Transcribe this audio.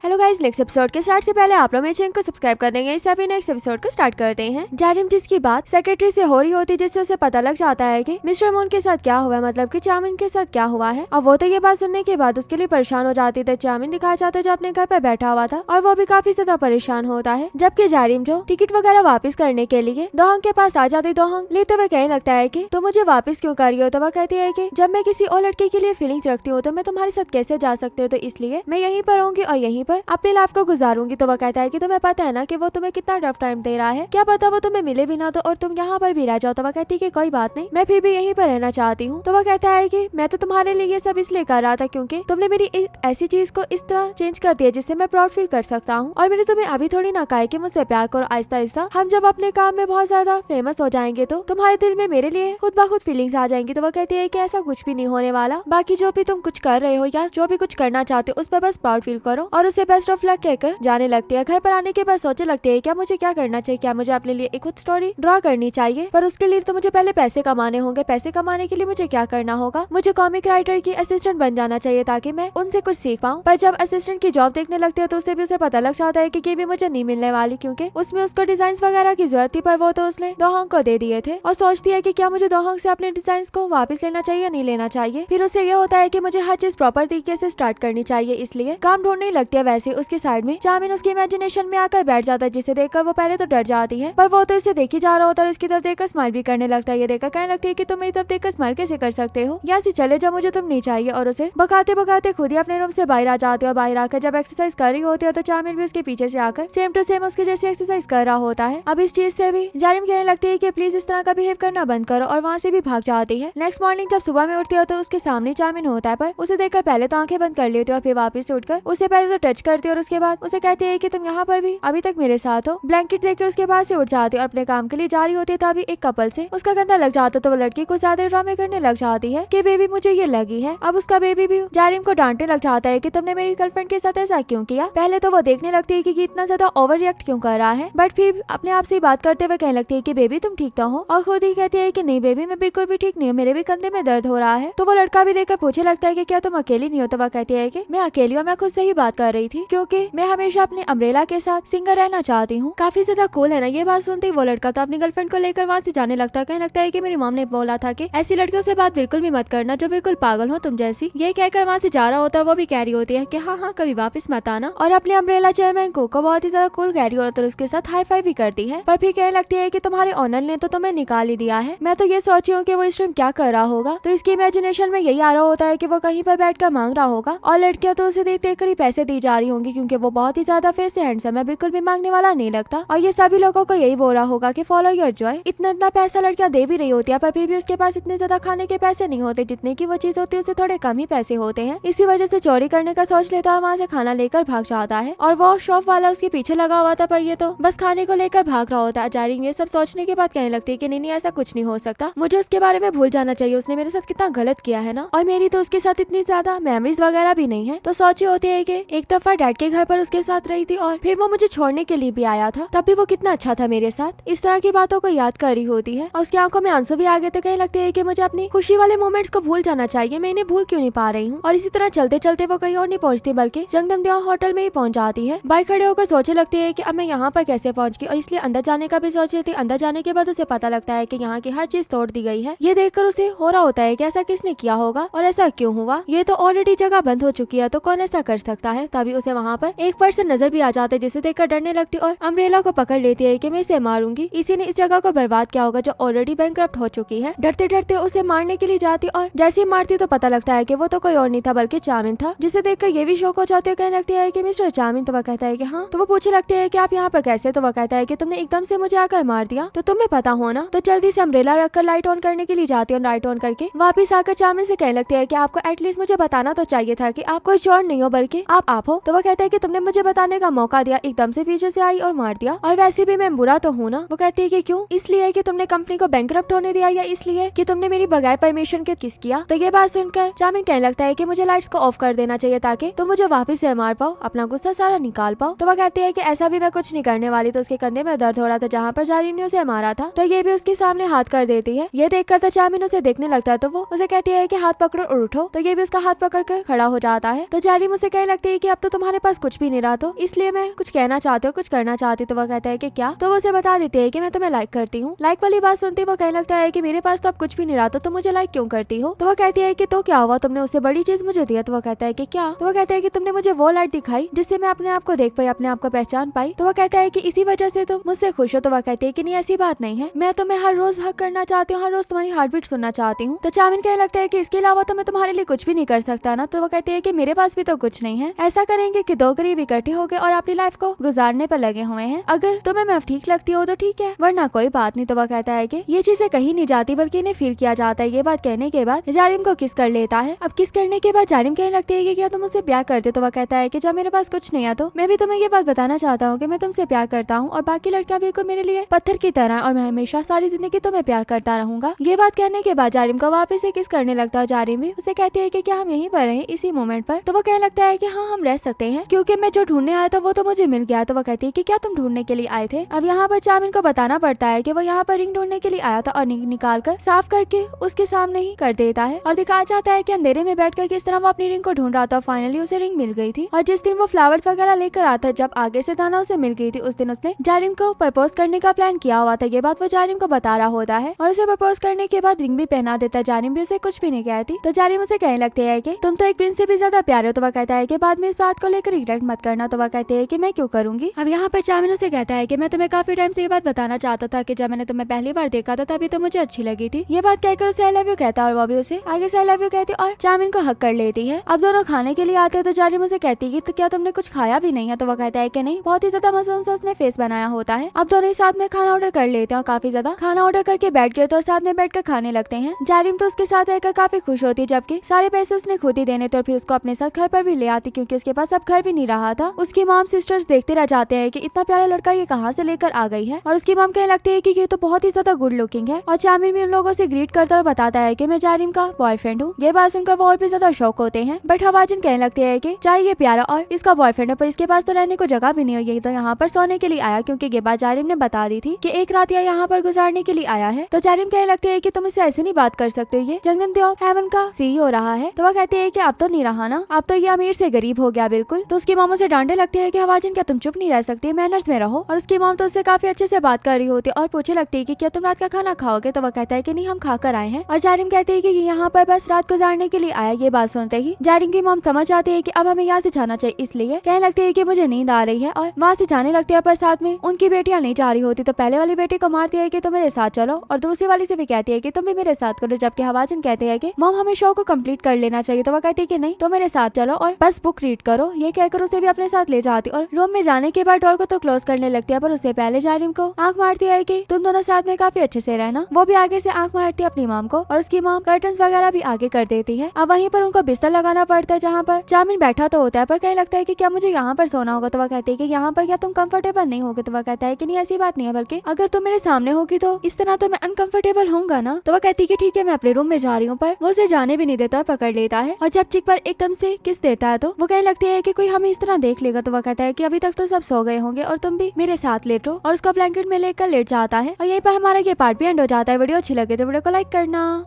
Hello guys, next episode के start से पहले आप लोग मेरे चैनल को सब्सक्राइब कर देंगे। इससे अभी नेक्स्ट एपिसोड को स्टार्ट करते हैं। जारिम जिसकी बात सेक्रेटरी से हो रही होती, जिससे उसे पता लग जाता है कि मिस्टर मून के साथ क्या हुआ है, मतलब कि चामिन के साथ क्या हुआ है। और वो तो ये बात सुनने के बाद उसके लिए परेशान हो जाती है। चामिन दिखाया जाता है जो अपने घर पर बैठा हुआ था और वो भी काफी ज्यादा परेशान होता है। जबकि जारिम जो टिकट वगैरह वापस करने के लिए दोहंग के पास आ जाती, दोहंग लेते हुए कहने लगता है कि तुम मुझे वापस क्यों कर रही हो। तो वह कहती है कि जब मैं किसी और लड़के के लिए फीलिंग्स रखती हूँ तो मैं तुम्हारे साथ कैसे जा सकती हूँ, तो इसलिए मैं यहीं पर रहूंगी और यहीं पर अपनी लाइफ को गुजारूंगी। तो वो कहता है कि तुम्हें पता है ना कि वो तुम्हें कितना टफ टाइम दे रहा है, क्या पता वो तुम्हें मिले भी ना तो और तुम यहाँ पर भी रह जाओ। तो वो कहती है कि कोई बात नहीं, मैं फिर भी यहीं पर रहना चाहती हूँ। तो वो कहता है कि मैं तो तुम्हारे लिए ये सब इसलिए कर रहा था क्योंकि तुमने मेरी एक ऐसी चीज को इस तरह चेंज कर दिया जिससे मैं प्राउड फील कर सकता हूँ। और मैंने तुम्हें अभी थोड़ी ना कहा है कि मुझसे प्यार करो। आहिस्ता आहिस्ता हम जब अपने काम में बहुत ज्यादा फेमस हो जाएंगे तो तुम्हारे दिल में मेरे लिए खुद ब खुद फीलिंग्स आ जाएंगी। तो वो कहती है कि ऐसा कुछ भी नहीं होने वाला, बाकी जो भी तुम कुछ कर रहे हो या जो भी कुछ करना चाहते हो उस पर बस प्राउड फील करो। और उसे बेस्ट ऑफ लक कहकर जाने लगती है। घर पर आने के बाद सोचने लगती है क्या मुझे क्या करना चाहिए, क्या मुझे अपने लिए एक खुद स्टोरी ड्रॉ करनी चाहिए, पर उसके लिए तो मुझे पहले पैसे कमाने होंगे। पैसे कमाने के लिए मुझे क्या करना होगा, मुझे कॉमिक राइटर की असिस्टेंट बन जाना चाहिए ताकि मैं उनसे कुछ सीख पाऊँ। पर जब असिस्टेंट की जॉब देखने लगती है तो उसे भी उसे पता लग जाता है कि ये भी मुझे नहीं मिलने वाली, क्योंकि उसमें उसको डिजाइन वगैरह की जरूरत थी पर वो तो उसने दोहंग को दे दिए थे। और सोचती है कि क्या मुझे दोहंग से अपने डिजाइन को वापस लेना चाहिए या नहीं लेना चाहिए। फिर उसे ये होता है कि मुझे हर चीज प्रॉपर तरीके से स्टार्ट करनी चाहिए, इसलिए काम ढूंढने लगती है। वैसे उसकी साइड में चामिन उसकी इमेजिनेशन में आकर बैठ जाता है, जिसे देखकर वो पहले तो डर जाती है पर वो तो इसे देखी जा रहा होता है और इसकी तरफ देखकर स्माइल भी करने लगता है। ये देखकर कहने लगती है कि तुम मेरी तरफ देखकर स्माइल कैसे कर सकते हो, यहाँ से चले जाओ, मुझे तुम नहीं चाहिए। और उसे भगाते भगाते खुद ही अपने रूम से बाहर आ जाते हो। बाहर आकर जब एक्सरसाइज कर रही होती है तो चामिन भी उसके पीछे से आकर सेम टू सेम उसके जैसे एक्सरसाइज कर रहा होता है। अब इस चीज से भी जारिम कहने लगती है कि प्लीज इस तरह का बिहेव करना बंद करो और वहाँ से भी भाग जाती है। नेक्स्ट मॉर्निंग जब सुबह में उठती हो तो उसके सामने चामिन होता है, पर उसे देखकर पहले तो आंखें बंद कर लेती है और फिर वापस उठकर उसे पहले तो टच करती है और उसके बाद उसे कहती है कि तुम यहाँ पर भी अभी तक मेरे साथ हो। ब्लैंकेट देकर उसके बाद से उठ जाती है और अपने काम के लिए जा रही होती है तभी एक कपल से उसका गंदा लग जाता तो वो लड़की को ज्यादा ड्रामे करने लग जाती है कि बेबी मुझे ये लगी है। अब उसका बेबी भी जारिम को डांटने लग जाता है कि तुमने मेरी गर्लफ्रेंड के साथ ऐसा क्यों किया। पहले तो वो देखने लगती है कि ये इतना ज्यादा ओवर रिएक्ट क्यों कर रहा है, बट फिर अपने आप से बात करते हुए कहने लगती है कि बेबी तुम ठीक तो हो, और खुद ही कहती है कि नहीं बेबी मैं बिल्कुल भी ठीक नहीं हूँ, मेरे भी कंधे में दर्द हो रहा है। तो वो लड़का भी देखकर पूछने लगता है कि क्या तुम अकेली नहीं हो। तो वह कहती है कि मैं अकेली हूँ, मैं खुद से ही बात कर रही थी क्योंकि मैं हमेशा अपने अम्ब्रेला के साथ सिंगर रहना चाहती हूँ। काफी ज्यादा कूल है ना। ये बात सुनते ही वो लड़का तो अपनी गर्लफ्रेंड को लेकर वहाँ से जाने लगता है। कहने लगता है कि मेरी मॉम ने बोला था कि ऐसी लड़कियों से बात बिल्कुल भी मत करना जो बिल्कुल पागल हो तुम जैसी। ये कहकर वहाँ से जा रहा होता है। वो भी कह रही होती है कि हाँ हाँ कभी वापस मत आना, और अपने अम्ब्रेला चेयरमैन को बहुत ही ज्यादा कूल कह रही होती है, उसके साथ हाई फाई भी करती है। पर फिर कहने लगती है कि तुम्हारे ऑनर ने तो तुम्हें निकाल ही दिया है। मैं तो ये सोची हूँ कि वो इस टाइम क्या कर रहा होगा। तो इसकी इमेजिनेशन में यही आ रहा होता है कि वो कहीं पर बैठकर मांग रहा होगा और लड़कियां तो उसे देख देख कर ही पैसे दी जा रही होंगी क्योंकि वो बहुत ही ज्यादा फेस से हैंडसम है, बिल्कुल भी मांगने वाला नहीं लगता। और ये सभी लोगों को यही बोल रहा होगा कि फॉलो योर जॉय। इतना इतना पैसा लड़कियां दे भी रही होती है पर फिर भी उसके पास इतने ज्यादा खाने के पैसे नहीं होते, जितने की वो चीज होती है उससे थोड़े कम ही पैसे होते हैं। इसी वजह से चोरी करने का सोच लेता है, वहाँ से खाना लेकर भाग जाता है और वो शॉप वाला उसके पीछे लगा हुआ था पर ये तो बस खाने को लेकर भाग रहा होता है। जारिम ये सब सोचने के बाद कहने लगती है कि नहीं ऐसा कुछ नहीं हो सकता, मुझे उसके बारे में भूल जाना चाहिए, उसने मेरे साथ कितना गलत किया है ना, और मेरी तो उसके साथ इतनी ज्यादा मेमोरीज वगैरह भी नहीं है। तो सोची होती है कि एक दफा डैड के घर पर उसके साथ रही थी और फिर वो मुझे छोड़ने के लिए भी आया था, तब भी वो कितना अच्छा था मेरे साथ। इस तरह की बातों को याद कर रही होती है और उसकी आंखों में आंसू भी आ गए थे। कहने लगती है कि मुझे अपनी खुशी वाले मोमेंट्स को भूल जाना चाहिए, मैं इन्हें भूल क्यों नहीं पा रही हूँ। और इसी तरह चलते चलते वो कहीं और नहीं पहुंचती बल्कि जंगमदिया होटल में ही पहुंच जाती है। बाइक खड़े होकर सोचने लगती है कि अब मैं यहाँ पर कैसे पहुंच गई, और इसलिए अंदर जाने का भी सोच रही थी। अंदर जाने के बाद उसे पता लगता है कि यहाँ की हर चीज तोड़ दी गई है। ये देखकर उसे हो रहा होता है कि ऐसा किसने किया होगा और ऐसा क्यों हुआ, ये तो ऑलरेडी जगह बंद हो चुकी है तो कौन ऐसा कर सकता है। तभी उसे वहाँ पर एक पर्सन नजर भी आ जाता है जिसे देखकर डरने लगती और अम्ब्रेला को पकड़ लेती है कि मैं इसे मारूंगी, इसी ने इस जगह को बर्बाद किया होगा जो ऑलरेडी बैंकरप्ट हो चुकी है। डरते डरते उसे मारने के लिए जाती और जैसे ही मारती तो पता लगता है कि वो तो कोई और नहीं था बल्कि चामिन था, जिसे देखकर ये भी शौक हो जाती है। कहने लगती है कि मिस्टर चामिन। तो वह कहता है कि हाँ। तो वो पूछने लगते हैं कि आप यहाँ पर कैसे। तो वह कहता है कि तुमने एकदम से मुझे आकर मार दिया तो तुम्हें पता हो ना। तो जल्दी से अम्ब्रेला रखकर लाइट ऑन करने के लिए जाती है और लाइट ऑन करके वापिस आकर चामिन से कहने लगती है कि आपको एटलीस्ट मुझे बताना तो चाहिए था कि आप कोई चोर नहीं हो बल्कि आप हो। तो वह कहता है कि तुमने मुझे बताने का मौका दिया, एकदम से पीछे से आई और मार दिया, और वैसे भी मैं बुरा तो हूँ ना। वो कहती है कि क्यों, इसलिए कि तुमने कंपनी को बैंकरप्ट होने दिया या इसलिए कि तुमने मेरी बगैर परमिशन के किस किया। तो ये बात सुनकर चामिन कहने लगता है कि मुझे लाइट्स को ऑफ कर देना चाहिए ताकि तुम मुझे वापस से मार पाओ, अपना गुस्सा सारा निकाल पाओ। तो वह कहती है कि ऐसा भी मैं कुछ नहीं करने वाली। तो उसके कंधे में दर्द हो रहा था जहाँ पर जारिम ने उसे मारा था, तो ये भी उसके सामने हाथ कर देती है। ये देखकर तो चामिन उसे देखने लगता है तो वो उसे कहती है कि हाथ पकड़ो और उठो। तो ये भी उसका हाथ पकड़ कर खड़ा हो जाता है। तो जारिम उसे कहने लगती है कि अब तो तुम्हारा तुम्हारे पास कुछ भी नहीं रहा तो इसलिए मैं कुछ कहना चाहती हूँ, कुछ करना चाहती हूँ। तो वो कहता है कि क्या? तो वो उसे बता देती है कि मैं तुम्हें लाइक करती हूँ। लाइक वाली बात सुनती वो कहने लगता है कि मेरे पास तो अब कुछ भी नहीं रहा तो तुम मुझे लाइक क्यों करती हो? तो वो कहती है कि तो क्या हुआ, तुमने उससे बड़ी चीज मुझे दिया। तो वो कहता है कि क्या? तो वो कहता है कि तुमने मुझे वो लाइट दिखाई जिससे मैं अपने आप को देख पाई, अपने आप को पहचान पाई। तो वो कहता है कि इसी वजह से तुम मुझसे खुश हो। तो वो कहती है कि नहीं ऐसी बात नहीं है, मैं तुम्हें हर रोज हक करना चाहती हूँ, हर रोज तुम्हारी हार्ट बीट सुनना चाहती हूँ। तो चामिन कहने लगता है कि इसके अलावा तो मैं तुम्हारे लिए कुछ भी नहीं कर सकता ना। तो वो कहती है कि मेरे पास भी तो कुछ नहीं है, ऐसा करेंगे कि दो गरीब इकट्ठे हो गए और अपनी लाइफ को गुजारने पर लगे हुए हैं। अगर तुम्हें मैं ठीक लगती हो तो ठीक है, वरना कोई बात नहीं। तो वो कहता है कि ये चीजें कहीं नहीं जाती बल्कि इन्हें फील किया जाता है। ये बात कहने के बाद जारिम को किस कर लेता है। अब किस करने के बाद जारिम कहने लगती है कि क्या तुम मुझसे प्यार करते? तो वह कहता है कि जब मेरे पास कुछ नहीं है तो मैं भी तुम्हें ये बात बताना चाहता हूँ कि मैं तुमसे प्यार करता हूँ और बाकी लड़कियां बिल्कुल मेरे लिए पत्थर की तरह और मैं हमेशा सारी जिंदगी तुम्हें प्यार करता रहूंगा। ये बात कहने के बाद जारिम को वापस से किस करने लगता है। जारिम भी उसे कहती है कि क्या हम यहीं पर हैं इसी मोमेंट पर? तो वो कहने लगता है कि हाँ हम रह सकते हैं क्योंकि मैं जो ढूंढने आया था वो तो मुझे मिल गया। तो वो कहती है कि क्या तुम ढूंढने के लिए आए थे? अब यहाँ पर चामिन को बताना पड़ता है कि वो यहाँ पर रिंग ढूंढने के लिए आया था और निकाल कर साफ करके उसके सामने ही कर देता है और दिखाया जाता है कि अंधेरे में बैठकर किस तरह वो अपनी रिंग को ढूंढ रहा था। फाइनली उसे रिंग मिल गई थी और जिस दिन वो फ्लावर्स वगैरह लेकर आता जब आगे से दाना उसे मिल गई थी उस दिन उसने जारिम को प्रपोज करने का प्लान किया हुआ था। ये बात वो जारिम को बता रहा होता है और उसे प्रपोज करने के बाद रिंग भी पहना देता है। जारिम भी उसे कुछ भी नहीं कहती। तो जारिम उसे कहने लगते है कि तुम तो एक प्रिंस से भी ज्यादा प्यारे हो। तो वह कहता है कि बाद में इस बात को लेकर रिग्रेट मत करना। तो वह कहते हैं कि मैं क्यों करूंगी। अब यहाँ पर चामिन उसे कहता है कि मैं तुम्हें काफी टाइम से ये बात बताना चाहता था कि जब मैंने तुम्हें पहली बार देखा था तभी तो मुझे अच्छी लगी थी। ये बात कहकर उसे आई लव यू कहता है और वो भी उसे आगे से आई लव यू कहती और चामिन को हक कर लेती है। अब दोनों खाने के लिए आते हैं तो जारिम उसे कहती है कि क्या तुमने कुछ खाया भी नहीं है? तो वो कहता है कि नहीं, बहुत ही ज्यादा मासूम सा उसने फेस बनाया होता है। अब दोनों साथ में खाना ऑर्डर कर लेते हैं और काफी ज्यादा खाना ऑर्डर करके बैठ गए तो साथ में बैठकर खाने लगते हैं। जारिम तो उसके साथ रहकर काफी खुश होती है जबकि सारे पैसे उसने खुद ही देने थे और फिर उसको अपने साथ घर पर भी ले आती क्योंकि उसके पास अब घर भी नहीं रहा था। उसकी मॉम सिस्टर्स देखते रह जाते हैं कि इतना प्यारा लड़का ये कहाँ से लेकर आ गई है और उसकी मॉम कहने लगती है कि ये तो बहुत ही ज्यादा गुड लुकिंग है और चामिन भी उन लोगों से ग्रीट करता और बताता है कि मैं जारिम का बॉयफ्रेंड हूँ। ये बात सुनकर वो और भी ज्यादा शौक होते हैं बट हवाजिन कहने लगते हैं कि चाहे ये प्यारा और इसका बॉयफ्रेंड है पर इसके पास तो रहने को जगह भी नहीं है, ये तो यहाँ पर सोने के लिए आया क्योंकि ये बात जारिम ने बता दी थी कि एक रात यहाँ पर गुजारने के लिए आया है। तो जारिम कहने लगते है कि तुम इससे ऐसे नहीं बात कर सकते, ये जंगम देव हेवन का सीई हो रहा है। तो वह कहती है कि अब तो नहीं रहा ना, अब तो ये अमीर से गरीब हो गया बिल्कुल। तो उसकी मामों से डांटे लगती है कि हवाजिन क्या तुम चुप नहीं रह सकती, मैनर्स में रहो। और उसकी माम तो उससे काफी अच्छे से बात कर रही होती है और पूछे लगती है कि क्या तुम रात का खाना खाओगे? तो वह कहता है कि नहीं हम खाकर आए हैं। और जारिम कहती है कि यहाँ पर बस रात गुजारने के लिए आया। ये बात सुनते ही जारिम की माम समझ आती है कि अब हमें यहाँ से जाना चाहिए, इसलिए कहने लगती है कि मुझे नींद आ रही है और वहाँ से जाने लगती है पर साथ में उनकी बेटियां नहीं जा रही होती। तो पहले वाली बेटी को मारती है कि तुम मेरे साथ चलो और दूसरी वाली से भी कहती है कि तुम भी मेरे साथ करो, जबकि हवाजिन कहते हैं कि मॉम हमें शो को कंप्लीट कर लेना चाहिए। तो वह कहती है कि नहीं तो मेरे साथ चलो और बस बुक रीड करो। ये कहकर उसे भी अपने साथ ले जाती और रूम में जाने के बाद डोर को तो क्लोज करने लगती है पर उससे पहले जारिम को आंख मारती है कि तुम दोनों साथ में काफी अच्छे से रहना। वो भी आगे से आंख मारती है अपनी मॉम को और उसकी मॉम कर्टन्स वगैरह भी आगे कर देती है। अब वहीं पर उनको बिस्तर लगाना पड़ता है जहाँ पर चामिन बैठा तो होता है पर कहने लगता है कि क्या मुझे यहाँ पर सोना होगा? तो वह कहती है कि यहाँ पर क्या तुम कंफर्टेबल नहीं होगे? तो वह कहता है कि नहीं ऐसी बात नहीं है, बल्कि अगर तुम मेरे सामने होगी तो इस तरह तो मैं अनकंफर्टेबल होऊंगा ना। तो वह कहती है कि ठीक है मैं अपने रूम में जा रही हूँ पर वो उसे जाने भी नहीं देता और पकड़ लेता है और जब चिक पर एकदम से किस देता है तो वो कहने लगती है कि कोई हमें इस तरह देख लेगा। तो वह कहता है कि अभी तक तो सब सो गए होंगे और तुम भी मेरे साथ लेटो और उसको ब्लैंकेट में लेकर लेट जाता है और यहीं पर हमारा ये पार्ट भी एंड हो जाता है। वीडियो अच्छी लगे तो वीडियो को लाइक करना।